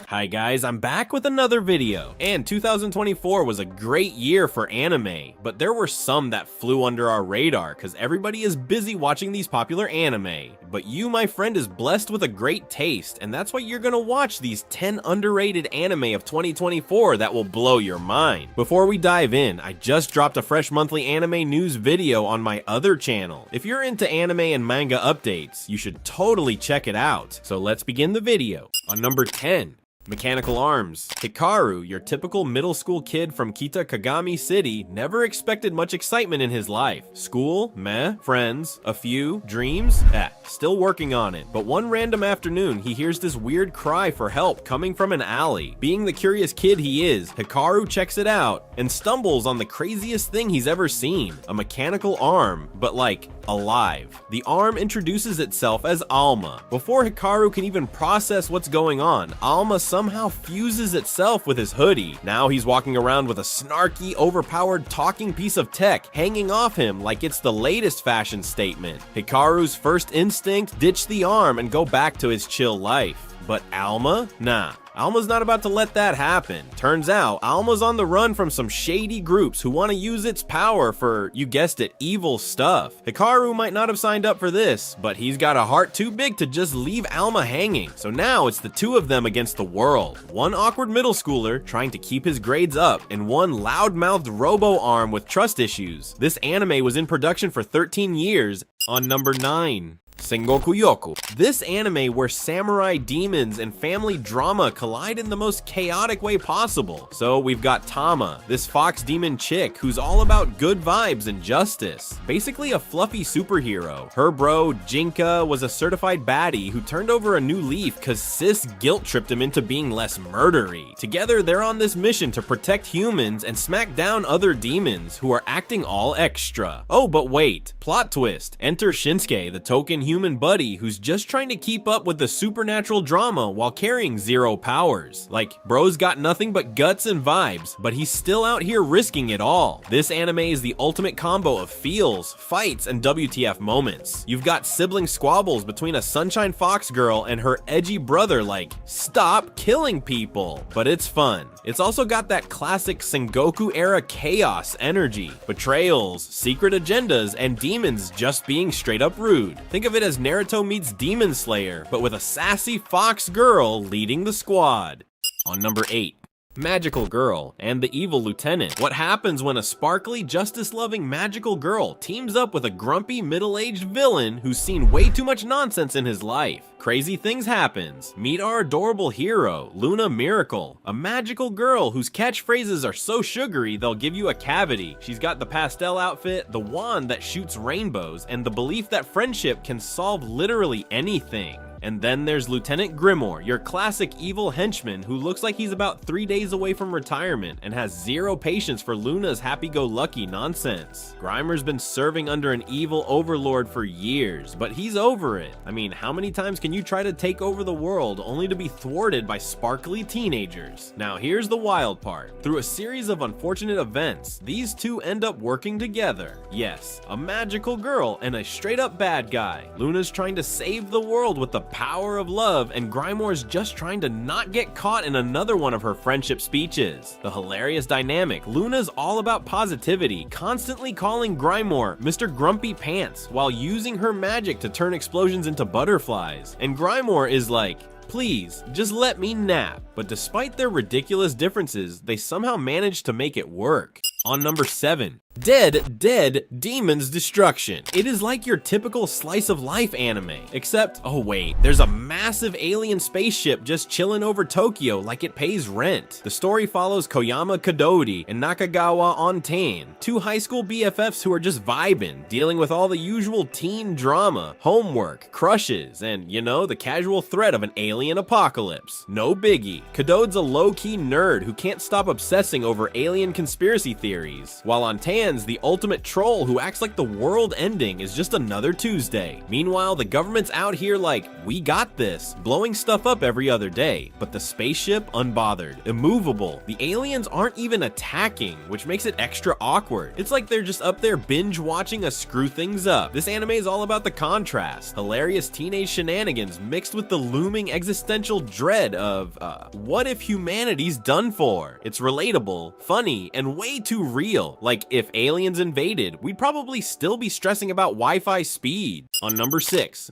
Hi guys, I'm back with another video, and 2024 was a great year for anime, but there were some that flew under our radar cause everybody is busy watching these popular anime. But you, my friend, is blessed with a great taste, and that's why you're gonna watch these 10 underrated anime of 2024 that will blow your mind. Before we dive in, I just dropped a fresh monthly anime news video on my other channel. If you're into anime and manga updates, you should totally check it out. So let's begin the video. On number 10. Mechanical Arms. Hikaru, your typical middle school kid from Kita Kagami City, never expected much excitement in his life. School? Meh. Friends? A few. Dreams? Still working on it. But one random afternoon, he hears this weird cry for help coming from an alley. Being the curious kid he is, Hikaru checks it out and stumbles on the craziest thing he's ever seen. A mechanical arm, but like, alive. The arm introduces itself as Alma. Before Hikaru can even process what's going on, Alma somehow fuses itself with his hoodie. Now he's walking around with a snarky, overpowered talking piece of tech hanging off him like it's the latest fashion statement. Hikaru's first instinct, ditch the arm and go back to his chill life. But Alma? Nah. Alma's not about to let that happen. Turns out, Alma's on the run from some shady groups who want to use its power for, you guessed it, evil stuff. Hikaru might not have signed up for this, but he's got a heart too big to just leave Alma hanging. So now it's the two of them against the world. One awkward middle schooler trying to keep his grades up, and one loud-mouthed robo-arm with trust issues. This anime was in production for 13 years. On number 9. Sengoku Youko. This anime where samurai demons and family drama collide in the most chaotic way possible. So we've got Tama, this fox demon chick who's all about good vibes and justice. Basically a fluffy superhero. Her bro, Jinka, was a certified baddie who turned over a new leaf cause sis guilt tripped him into being less murdery. Together they're on this mission to protect humans and smack down other demons who are acting all extra. Oh, but wait, plot twist. Enter Shinsuke, the token human buddy who's just trying to keep up with the supernatural drama while carrying zero powers. Like, bro's got nothing but guts and vibes, but he's still out here risking it all. This anime is the ultimate combo of feels, fights, and WTF moments. You've got sibling squabbles between a Sunshine Fox girl and her edgy brother like, stop killing people. But it's fun. It's also got that classic Sengoku era chaos energy. Betrayals, secret agendas, and demons just being straight up rude. Think of it as Naruto meets Demon Slayer, but with a sassy fox girl leading the squad. On number 8. Magical Girl and the Evil Lieutenant. What happens when a sparkly, justice-loving magical girl teams up with a grumpy, middle-aged villain who's seen way too much nonsense in his life? Crazy things happens. Meet our adorable hero, Luna Miracle, a magical girl whose catchphrases are so sugary they'll give you a cavity. She's got the pastel outfit, the wand that shoots rainbows, and the belief that friendship can solve literally anything. And then there's Lieutenant Grimoire, your classic evil henchman who looks like he's about 3 days away from retirement and has zero patience for Luna's happy-go-lucky nonsense. Grimer's been serving under an evil overlord for years, but he's over it. I mean, how many times can you try to take over the world only to be thwarted by sparkly teenagers? Now here's the wild part. Through a series of unfortunate events, these two end up working together. Yes, a magical girl and a straight-up bad guy. Luna's trying to save the world with the power of love, and Grimoire's just trying to not get caught in another one of her friendship speeches. The hilarious dynamic. Luna's all about positivity, constantly calling Grimoire Mr. Grumpy Pants while using her magic to turn explosions into butterflies. And Grimoire is like, please, just let me nap. But despite their ridiculous differences, they somehow managed to make it work. On number 7. Dead Demon's Destruction. It is like your typical slice of life anime, except, oh wait, there's a massive alien spaceship just chilling over Tokyo like it pays rent. The story follows Koyama Kadodi and Nakagawa Ontain, two high school BFFs who are just vibing, dealing with all the usual teen drama, homework, crushes, and, you know, the casual threat of an alien apocalypse. No biggie. Kadod's a low-key nerd who can't stop obsessing over alien conspiracy theories, while Ontan fans the ultimate troll who acts like the world ending is just another Tuesday. Meanwhile, the government's out here like, we got this, blowing stuff up every other day, but the spaceship unbothered, immovable. The aliens aren't even attacking, which makes it extra awkward. It's like they're just up there binge watching us screw things up. This anime is all about the contrast, hilarious teenage shenanigans mixed with the looming existential dread of, what if humanity's done for? It's relatable, funny, and way too real. Like, if aliens invaded, we'd probably still be stressing about Wi-Fi speed. On number 6,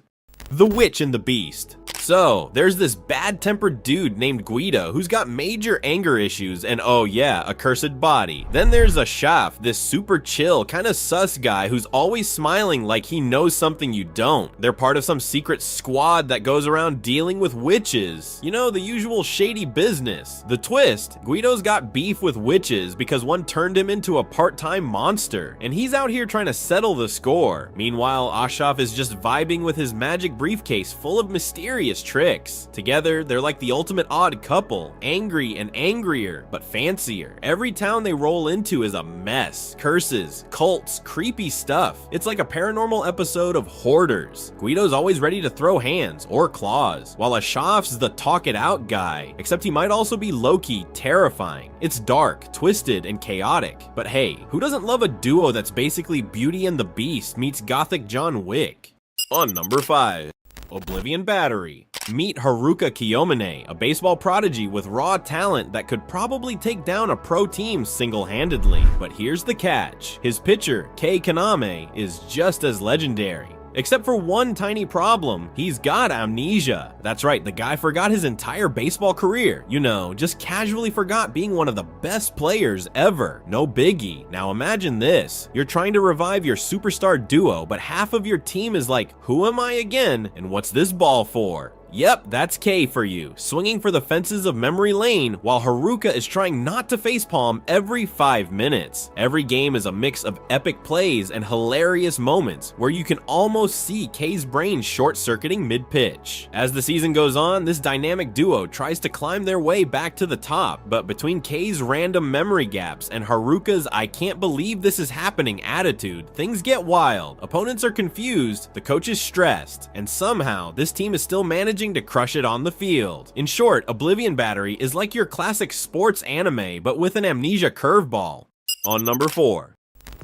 The Witch and the Beast. So, there's this bad-tempered dude named Guido who's got major anger issues and oh yeah, a cursed body. Then there's Ashaf, this super chill, kinda sus guy who's always smiling like he knows something you don't. They're part of some secret squad that goes around dealing with witches. You know, the usual shady business. The twist, Guido's got beef with witches because one turned him into a part-time monster, and he's out here trying to settle the score. Meanwhile, Ashaf is just vibing with his magic briefcase full of mysterious tricks. Together, they're like the ultimate odd couple, angry and angrier, but fancier. Every town they roll into is a mess. Curses, cults, creepy stuff. It's like a paranormal episode of Hoarders. Guido's always ready to throw hands or claws, while Ashaf's the talk it out guy, except he might also be low-key terrifying. It's dark, twisted, and chaotic. But hey, who doesn't love a duo that's basically Beauty and the Beast meets gothic John Wick? On number 5, Oblivion Battery. Meet Haruka Kiyomine, a baseball prodigy with raw talent that could probably take down a pro team single-handedly. But here's the catch. His pitcher, Kei Kaname, is just as legendary. Except for one tiny problem, he's got amnesia. That's right, the guy forgot his entire baseball career. You know, just casually forgot being one of the best players ever. No biggie. Now imagine this. You're trying to revive your superstar duo, but half of your team is like, who am I again? And what's this ball for? Yep, that's Kei for you, swinging for the fences of memory lane while Haruka is trying not to facepalm every 5 minutes. Every game is a mix of epic plays and hilarious moments where you can almost see Kei's brain short-circuiting mid-pitch. As the season goes on, this dynamic duo tries to climb their way back to the top, but between Kei's random memory gaps and Haruka's I can't believe this is happening attitude, things get wild. Opponents are confused, the coach is stressed, and somehow this team is still managing to crush it on the field. In short, Oblivion Battery is like your classic sports anime, but with an amnesia curveball. On number 4,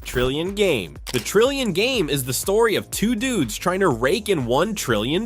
Trillion Game. The Trillion Game is the story of two dudes trying to rake in $1 trillion.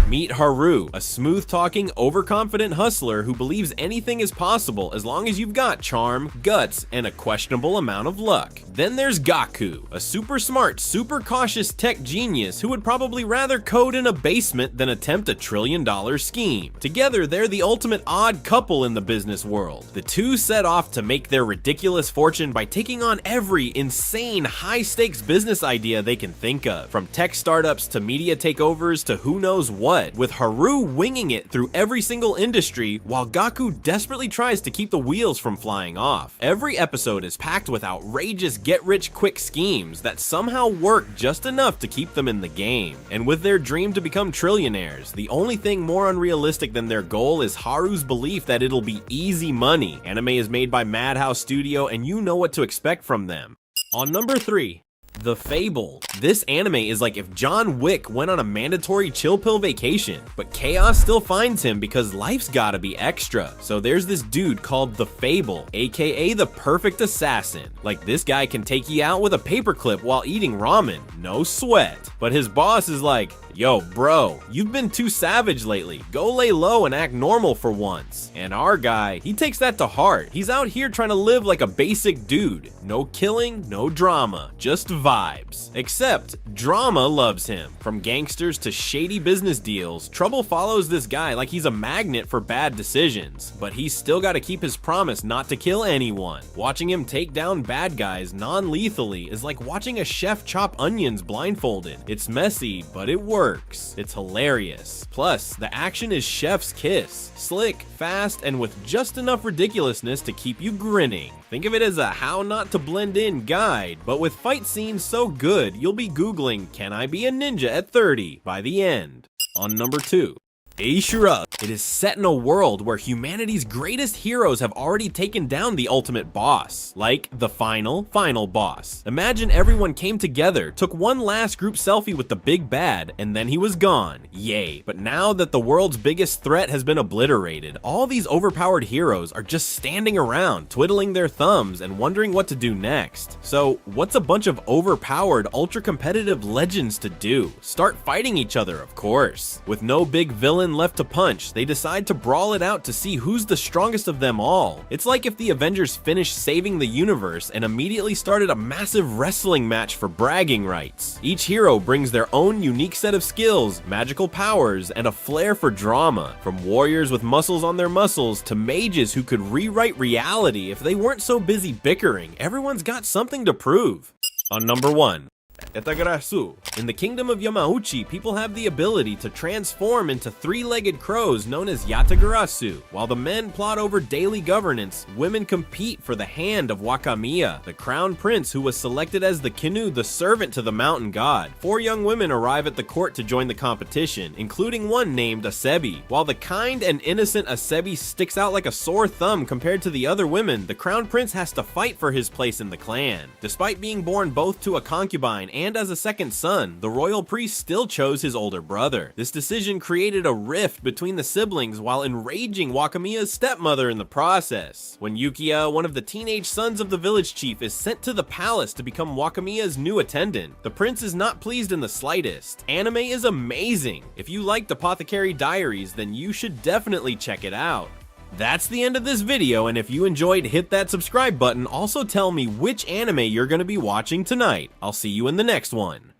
Meet Haru, a smooth-talking, overconfident hustler who believes anything is possible as long as you've got charm, guts, and a questionable amount of luck. Then there's Gaku, a super smart, super cautious tech genius who would probably rather code in a basement than attempt a $1 trillion scheme. Together, they're the ultimate odd couple in the business world. The two set off to make their ridiculous fortune by taking on every insane, high-stakes business idea they can think of, from tech startups to media takeovers to who knows what, with Haru winging it through every single industry while Gaku desperately tries to keep the wheels from flying off. Every episode is packed with outrageous get-rich-quick schemes that somehow work just enough to keep them in the game. And with their dream to become trillionaires, the only thing more unrealistic than their goal is Haru's belief that it'll be easy money. Anime is made by Madhouse Studio and you know what to expect from them. On number 3, The Fable. This anime is like if John Wick went on a mandatory chill pill vacation, but chaos still finds him because life's gotta be extra. So there's this dude called The Fable, aka the perfect assassin. Like, this guy can take you out with a paperclip while eating ramen, no sweat. But his boss is like, yo bro, you've been too savage lately, go lay low and act normal for once. And our guy, he takes that to heart. He's out here trying to live like a basic dude. No killing, no drama, just vibes. Except, drama loves him. From gangsters to shady business deals, trouble follows this guy like he's a magnet for bad decisions. But he's still gotta keep his promise not to kill anyone. Watching him take down bad guys non-lethally is like watching a chef chop onions blindfolded. It's messy, but it works. It's hilarious. Plus, the action is chef's kiss. Slick, fast, and with just enough ridiculousness to keep you grinning. Think of it as a how not to blend in guide, but with fight scenes so good, you'll be googling, can I be a ninja at 30 by the end. On number 2, Ishura. It is set in a world where humanity's greatest heroes have already taken down the ultimate boss, like the final boss. Imagine everyone came together, took one last group selfie with the big bad, and then he was gone. Yay. But now that the world's biggest threat has been obliterated, all these overpowered heroes are just standing around, twiddling their thumbs and wondering what to do next. So what's a bunch of overpowered, ultra-competitive legends to do? Start fighting each other, of course. With no big villain left to punch, they decide to brawl it out to see who's the strongest of them all. It's like if the Avengers finished saving the universe and immediately started a massive wrestling match for bragging rights. Each hero brings their own unique set of skills, magical powers, and a flair for drama. From warriors with muscles on their muscles to mages who could rewrite reality if they weren't so busy bickering. Everyone's got something to prove. On number 1. Yatagarasu. In the kingdom of Yamauchi, people have the ability to transform into three-legged crows known as Yatagarasu. While the men plot over daily governance, women compete for the hand of Wakamiya, the crown prince who was selected as the Kinu, the servant to the mountain god. 4 young women arrive at the court to join the competition, including one named Asebi. While the kind and innocent Asebi sticks out like a sore thumb compared to the other women, the crown prince has to fight for his place in the clan. Despite being born both to a concubine and as a second son, the royal priest still chose his older brother. This decision created a rift between the siblings while enraging Wakamiya's stepmother in the process. When Yukiya, one of the teenage sons of the village chief, is sent to the palace to become Wakamiya's new attendant, the prince is not pleased in the slightest. Anime is amazing. If you liked Apothecary Diaries, then you should definitely check it out. That's the end of this video, and if you enjoyed, hit that subscribe button. Also tell me which anime you're going to be watching tonight. I'll see you in the next one.